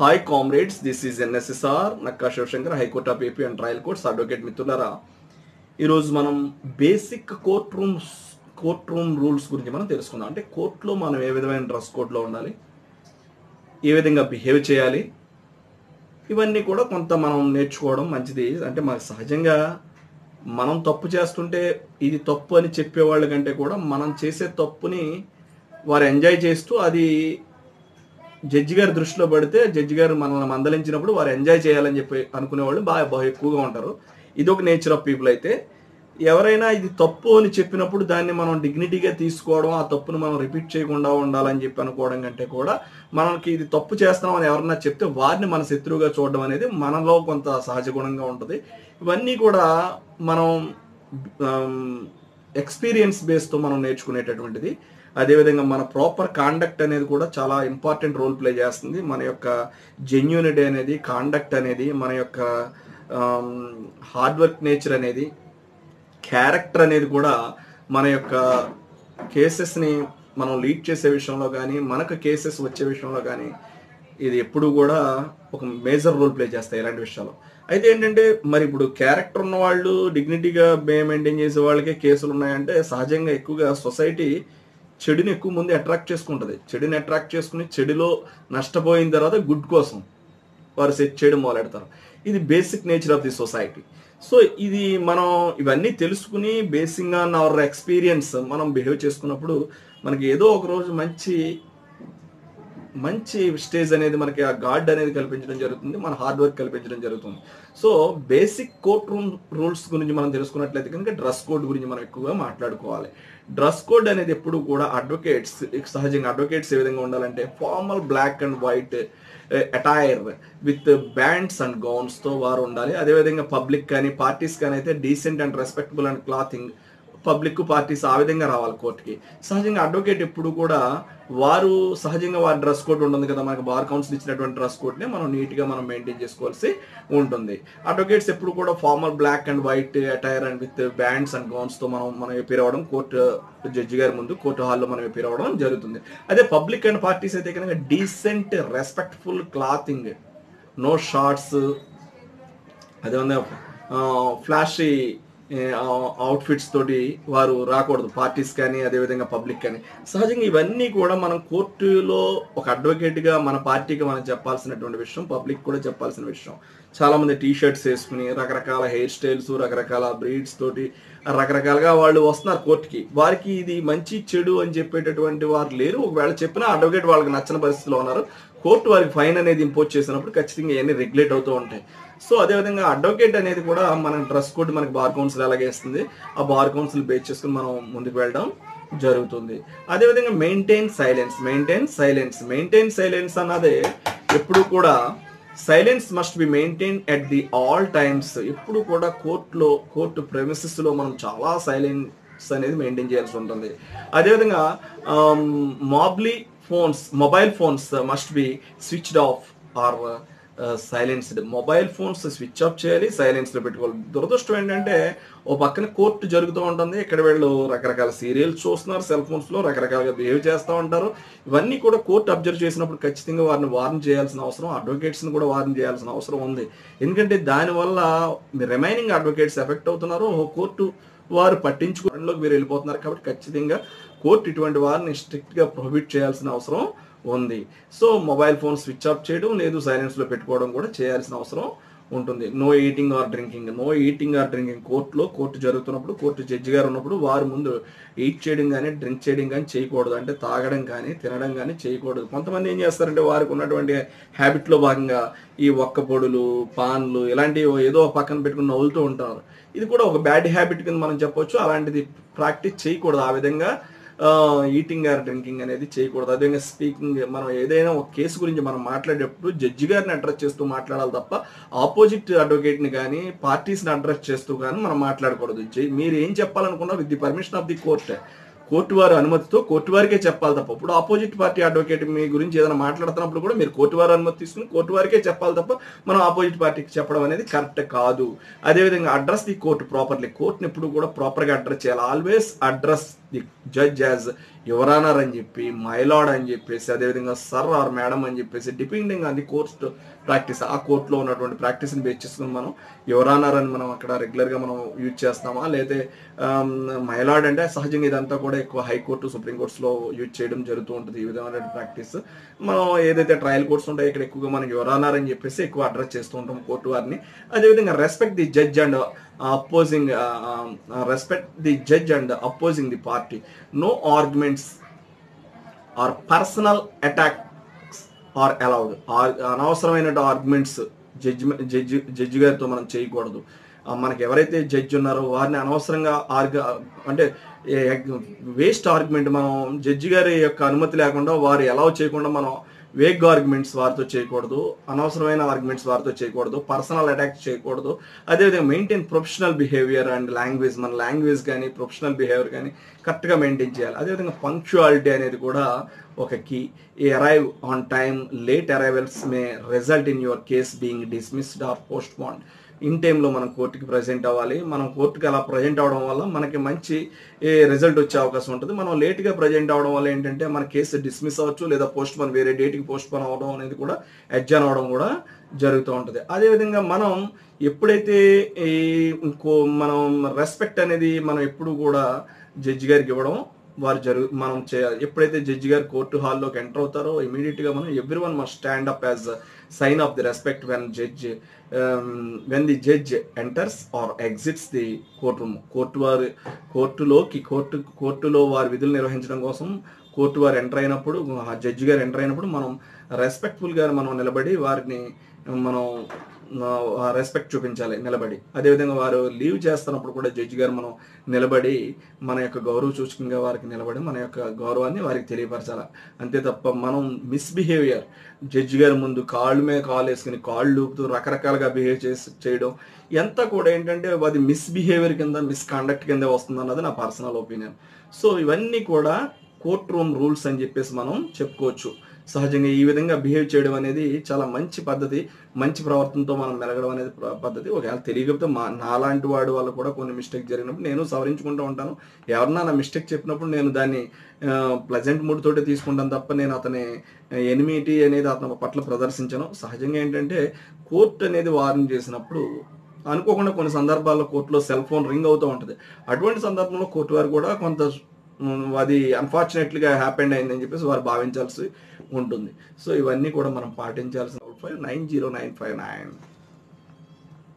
Hi comrades, this is NSSR Nakka Shivashankar, high court of AP and trial courts advocate మిత్రులారా. ఈరోజు మనం basic court room rules గురించి మనం తెలుసుకుందాం. అంటే కోర్టులో మనం ఏ విధమైన డ్రెస్ కోడ్లో ఉండాలి, ఏ విధంగా బిహేవ్ చేయాలి, ఇవన్నీ కూడా కొంత మనం నేర్చుకోవడం మంచిది. అంటే మనకు సహజంగా మనం తప్పు చేస్తుంటే ఇది తప్పు అని చెప్పేవాళ్ళ కంటే కూడా మనం చేసే తప్పుని వారు ఎంజాయ్ చేస్తూ అది జడ్జి గారి దృష్టిలో పడితే జడ్జి గారు మనల్ని మందలించినప్పుడు వారు ఎంజాయ్ చేయాలని చెప్పి అనుకునేవాళ్ళు బాగా ఎక్కువగా ఉంటారు. ఇది ఒక నేచర్ ఆఫ్ పీపుల్. అయితే ఎవరైనా ఇది తప్పు అని చెప్పినప్పుడు దాన్ని మనం డిగ్నిటీగా తీసుకోవడం, ఆ తప్పును మనం రిపీట్ చేయకుండా ఉండాలని చెప్పి అనుకోవడం కంటే కూడా మనకి ఇది తప్పు చేస్తున్నాం అని ఎవరన్నా చెప్తే వారిని మన శత్రువుగా చూడడం అనేది మనలో కొంత సహజ గుణంగా ఉంటుంది. ఇవన్నీ కూడా మనం ఎక్స్పీరియన్స్ బేస్తో మనం నేర్చుకునేటటువంటిది. అదేవిధంగా మన ప్రాపర్ కాండక్ట్ అనేది కూడా చాలా ఇంపార్టెంట్ రోల్ ప్లే చేస్తుంది. మన యొక్క జెన్యూనిటీ అనేది, కాండక్ట్ అనేది, మన యొక్క హార్డ్ వర్క్ నేచర్ అనేది, క్యారెక్టర్ అనేది కూడా మన యొక్క కేసెస్ని మనం లీడ్ చేసే విషయంలో కానీ, మనకు కేసెస్ వచ్చే విషయంలో కానీ ఇది ఎప్పుడు కూడా ఒక మేజర్ రోల్ ప్లే చేస్తాయి ఇలాంటి విషయాలు. అయితే ఏంటంటే మరి ఇప్పుడు క్యారెక్టర్ ఉన్న వాళ్ళు, డిగ్నిటీగా మెయింటైన్ చేసే వాళ్ళకే కేసులు ఉన్నాయంటే సహజంగా ఎక్కువగా సొసైటీ చెడుని ఎక్కువ ముందు అట్రాక్ట్ చేసుకుంటుంది. చెడుని అట్రాక్ట్ చేసుకుని చెడులో నష్టపోయిన తర్వాత గుడ్ కోసం వారు సెట్ చేయడం మొదలెడతారు. ఇది basic nature of the society. So ఇది మనం ఇవన్నీ తెలుసుకుని బేసింగ్ ఆన్ అవర్ ఎక్స్పీరియన్స్ మనం బిహేవ్ చేసుకున్నప్పుడు మనకి ఏదో ఒక రోజు మంచి స్టేజ్ అనేది మనకి ఆ గార్డ్ అనేది కల్పించడం జరుగుతుంది, మన హార్డ్ వర్క్ కల్పించడం జరుగుతుంది. So basic court room rules గురించి మనం తెలుసుకున్నట్లయితే కనుక డ్రెస్ కోడ్ గురించి మనం ఎక్కువగా మాట్లాడుకోవాలి. డ్రెస్ కోడ్ అనేది ఎప్పుడు కూడా సహజంగా అడ్వకేట్స్ ఏ విధంగా ఉండాలంటే formal black and white attire with bands and గౌన్స్తో వారు ఉండాలి. అదేవిధంగా పబ్లిక్ కానీ పార్టీస్ కానీ అయితే decent and respectable and clothing, public parties ఆ విధంగా రావాలి కోర్టుకి. సహజంగా అడ్వకేట్ ఎప్పుడు కూడా సహజంగా వారి డ్రెస్ కోడ్ ఉంటుంది కదా, మనకి బార్ కౌన్సిల్ ఇచ్చినటువంటి డ్రెస్ కోడ్ని మనం నీట్గా మనం మెయింటైన్ చేసుకోవాల్సి ఉంటుంది. అడ్వకేట్స్ ఎప్పుడు కూడా formal black and white attire and with bands and గౌన్స్తో మనం ఎపీర్ అవ్వడం, కోర్టు జడ్జి గారి ముందు కోర్టు హాల్లో మనం ఎపీర్ అవ్వడం జరుగుతుంది. అదే పబ్లిక్ అండ్ పార్టీస్ అయితే కనుక decent respectful clothing, no shorts, అదేవిధంగా ఫ్లాషీ అవుట్ఫిట్స్ తోటి వారు రాకూడదు, పార్టీస్ కానీ అదేవిధంగా పబ్లిక్ కానీ. సహజంగా ఇవన్నీ కూడా మనం కోర్టులో ఒక అడ్వకేట్గా మన పార్టీకి మనం చెప్పాల్సినటువంటి విషయం, పబ్లిక్ కూడా చెప్పాల్సిన విషయం. చాలామంది టీ షర్ట్స్ వేసుకుని రకరకాల హెయిర్ స్టైల్స్, రకరకాల బ్రీడ్స్ తోటి రకరకాలుగా వాళ్ళు వస్తున్నారు కోర్టుకి. వారికి ఇది మంచి చెడు అని చెప్పేటటువంటి వారు లేరు. ఒకవేళ చెప్పినా అడ్వకేట్ వాళ్ళకి నచ్చిన పరిస్థితిలో ఉన్నారు. కోర్టు వారికి ఫైన్ అనేది ఇంపోజ్ చేసినప్పుడు ఖచ్చితంగా ఇవన్నీ రెగ్యులేట్ అవుతూ ఉంటాయి. సో అదేవిధంగా అడ్వకేట్ అనేది కూడా మన డ్రెస్ కోడ్ మనకి బార్ కౌన్సిల్ ఎలాగే ఇస్తుంది, ఆ బార్ కౌన్సిల్ బేస్ చేసుకుని మనం ముందుకు వెళ్ళడం జరుగుతుంది. అదేవిధంగా మెయింటైన్ సైలెన్స్ అన్నదే ఎప్పుడు కూడా silence must be maintain at the all times. ఎప్పుడు కూడా కోర్టు ప్రెమిసెస్లో మనం చాలా సైలెన్స్ అనేది మెయింటైన్ చేయాల్సి ఉంటుంది. అదేవిధంగా mobile phones must be switched off or silenced. Mobile phones switch off చేయాలి, సైలెన్స్లో పెట్టుకోవాలి. దురదృష్టం ఏంటంటే ఓ పక్కన కోర్టు జరుగుతూ ఉంటుంది, ఇక్కడ వీళ్ళు రకరకాల సీరియల్స్ చూస్తున్నారు, సెల్ ఫోన్స్లో రకరకాలుగా బిహేవ్ చేస్తూ ఉంటారు. ఇవన్నీ కూడా కోర్టు అబ్జర్వ్ చేసినప్పుడు ఖచ్చితంగా వారిని వార్న్ చేయాల్సిన అవసరం, అడ్వకేట్స్ని కూడా వార్న్ చేయాల్సిన అవసరం ఉంది. ఎందుకంటే దానివల్ల రిమైనింగ్ అడ్వకేట్స్ ఎఫెక్ట్ అవుతున్నారు, కోర్టు వారు పట్టించుకోవడంలోకి మీరు వెళ్ళిపోతున్నారు. కాబట్టి ఖచ్చితంగా కోర్టు ఇటువంటి వారిని స్ట్రిక్ట్గా ప్రొహిబిట్ చేయాల్సిన అవసరం ఉంది. So mobile phone switch off చేయడం లేదు, సైలెన్స్లో పెట్టుకోవడం కూడా చేయాల్సిన అవసరం ఉంటుంది. No eating or drinking court జరుగుతున్నప్పుడు, కోర్టు జడ్జి గారు ఉన్నప్పుడు వారి ముందు ఈట్ చేయడం కానీ డ్రింక్ చేయడం కానీ చేయకూడదు. అంటే తాగడం కానీ తినడం కానీ చేయకూడదు. కొంతమంది ఏం చేస్తారంటే వారికి ఉన్నటువంటి హ్యాబిట్లో భాగంగా ఈ ఒక్క పొడులు, పాన్లు ఇలాంటివి ఏదో పక్కన పెట్టుకుని నవ్వులుతూ ఉంటారు. ఇది కూడా ఒక బ్యాడ్ హ్యాబిట్ కింద మనం చెప్పొచ్చు. అలాంటిది ప్రాక్టీస్ చేయకూడదు. ఆ విధంగా ఈటింగ్ ఆర్ డ్రింకింగ్ అనేది చేయకూడదు. అదేవిధంగా స్పీకింగ్, మనం ఏదైనా ఒక కేసు గురించి మనం మాట్లాడేటప్పుడు జడ్జి గారిని అడ్రస్ చేస్తూ మాట్లాడాలి తప్ప ఆపోజిట్ అడ్వకేట్ని కానీ పార్టీస్ని అడ్రస్ చేస్తూ కానీ మనం మాట్లాడకూడదు. మీరు ఏం చెప్పాలనుకున్నా with the permission of the court వారి అనుమతితో కోర్టు వారికే చెప్పాలి తప్ప, ఇప్పుడు ఆపోజిట్ పార్టీ అడ్వకేట్ మీ గురించి ఏదైనా మాట్లాడుతున్నప్పుడు కూడా మీరు కోర్టు వారి అనుమతి తీసుకుని కోర్టు వారికే చెప్పాలి తప్ప మనం ఆపోజిట్ పార్టీకి చెప్పడం అనేది కరెక్ట్ కాదు. అదేవిధంగా అడ్రస్ ది కోర్టు ప్రాపర్లీ. కోర్టుని ఎప్పుడు కూడా ప్రాపర్గా అడ్రస్ చేయాలి. Always address the judge as your honour అని చెప్పి, మైలాడ్ అని చెప్పేసి, అదేవిధంగా సర్ ఆర్ మేడం అని చెప్పేసి, depending on the court practice, ఆ కోర్టులో ఉన్నటువంటి ప్రాక్టీస్ని బేస్ చేసుకుని మనం యువరానర్ అని మనం అక్కడ రెగ్యులర్గా మనం యూజ్ చేస్తామా, లేకపోతే మైలాడ్ అంటే సహజంగా ఇదంతా కూడా ఎక్కువ హైకోర్టు సుప్రీంకోర్ట్స్లో యూజ్ చేయడం జరుగుతూ ఉంటుంది. ఈ విధమైన ప్రాక్టీస్ మనం ఏదైతే ట్రయల్ కోర్ట్స్ ఉంటాయో ఇక్కడ ఎక్కువగా మనం యువరానర్ అని చెప్పేసి ఎక్కువ అడ్రస్ చేస్తూ ఉంటాం కోర్టు వారిని. అదేవిధంగా respect the judge and opposing the party. No arguments or personal attacks are allowed. అనవసరమైన ఆర్గ్యుమెంట్స్ జడ్జి గారితో మనం చేయకూడదు. మనకి ఎవరైతే జడ్జి ఉన్నారో వారిని అనవసరంగా అంటే వేస్ట్ ఆర్గ్యుమెంట్ మనం జడ్జి గారి యొక్క అనుమతి లేకుండా వారు ఎలా చేయకుండా మనం వేగ్ ఆర్గ్యుమెంట్స్ వారితో చేయకూడదు, అనవసరమైన ఆర్గ్యుమెంట్స్ వారితో చేయకూడదు, పర్సనల్ అటాక్ చేయకూడదు. అదేవిధంగా maintain professional behaviour and language, మన లాంగ్వేజ్ కానీ ప్రొఫెషనల్ బిహేవియర్ కానీ కరెక్ట్గా మెయింటైన్ చేయాలి. అదేవిధంగా పంక్చువాలిటీ అనేది కూడా ఒక key. Arrive on time, late arrivals may result in your case being dismissed or postponed. In టైంలో మనం కోర్టుకి ప్రజెంట్ అవ్వాలి. మనం కోర్టుకి అలా ప్రజెంట్ అవ్వడం వల్ల మనకి మంచి రిజల్ట్ వచ్చే అవకాశం ఉంటుంది. మనం లేట్గా ప్రజెంట్ అవ్వడం వల్ల ఏంటంటే మన కేసు డిస్మిస్ అవ్వచ్చు, లేదా పోస్ట్ పోన్ వేరే డేట్కి పోస్ట్ పోన్ అవ్వడం అనేది కూడా అడ్జర్న్ అవ్వడం కూడా జరుగుతూ ఉంటుంది. అదేవిధంగా మనం ఎప్పుడైతే మనం రెస్పెక్ట్ అనేది మనం ఎప్పుడు కూడా జడ్జి గారికి ఇవ్వడం మనం చేయాలి. ఎప్పుడైతే జడ్జి గారు కోర్టు హాల్లోకి ఎంటర్ అవుతారో ఇమీడియట్గా మనం everyone must stand up as sign of the respect when the judge enters or exits the courtroom. కోర్టులో వారి విధులు నిర్వహించడం కోసం కోర్టు వారు ఎంటర్ అయినప్పుడు, జడ్జి గారు ఎంటర్ అయినప్పుడు మనం రెస్పెక్ట్ఫుల్గా మనం నిలబడి వారిని మనం రెస్పెక్ట్ చూపించాలి నిలబడి. అదేవిధంగా వారు లీవ్ చేస్తున్నప్పుడు కూడా జడ్జి గారు మనం నిలబడి మన యొక్క గౌరవ సూచకంగా వారికి నిలబడి మన యొక్క గౌరవాన్ని వారికి తెలియపరచాలి. అంతే తప్ప మనం మిస్బిహేవియర్, జడ్జి గారి ముందు కాళ్ళు మీద కాళ్ళు వేసుకుని కాళ్ళు ఊపుతూ రకరకాలుగా బిహేవ్ చేయడం ఎంత కూడా ఏంటంటే అది మిస్బిహేవియర్ కింద, మిస్కాండక్ట్ కింద వస్తుంది అన్నది నా పర్సనల్ ఒపీనియన్. సో ఇవన్నీ కూడా కోర్ట్ రూమ్ రూల్స్ అని చెప్పేసి మనం చెప్పుకోవచ్చు. సహజంగా ఈ విధంగా బిహేవ్ చేయడం అనేది చాలా మంచి పద్ధతి. మంచి ప్రవర్తనతో మనం మెలగడం అనేది పద్ధతి. ఒకవేళ తెలియకపోతే నాలాంటి వాడు వాళ్ళు కూడా కొన్ని మిస్టేక్ జరిగినప్పుడు నేను సవరించుకుంటూ ఉంటాను. ఎవరన్నా నా మిస్టేక్ చెప్పినప్పుడు నేను దాన్ని ప్లెజెంట్ మూడ్ తోటి తీసుకుంటాను తప్ప నేను అతని ఎనిమిటీ అనేది అతని పట్ల ప్రదర్శించను. సహజంగా ఏంటంటే కోర్టు అనేది వార్న్ చేసినప్పుడు అనుకోకుండా కొన్ని సందర్భాల్లో కోర్టులో సెల్ ఫోన్ రింగ్ అవుతూ ఉంటుంది. అటువంటి సందర్భంలో కోర్టు వారు కూడా కొంత అది అన్ఫార్చునేట్లీగా హ్యాపెండ్ అయిందని చెప్పేసి వారు భావించాల్సి ఉంటుంది. సో ఇవన్నీ కూడా మనం పాటించాల్సిన 909559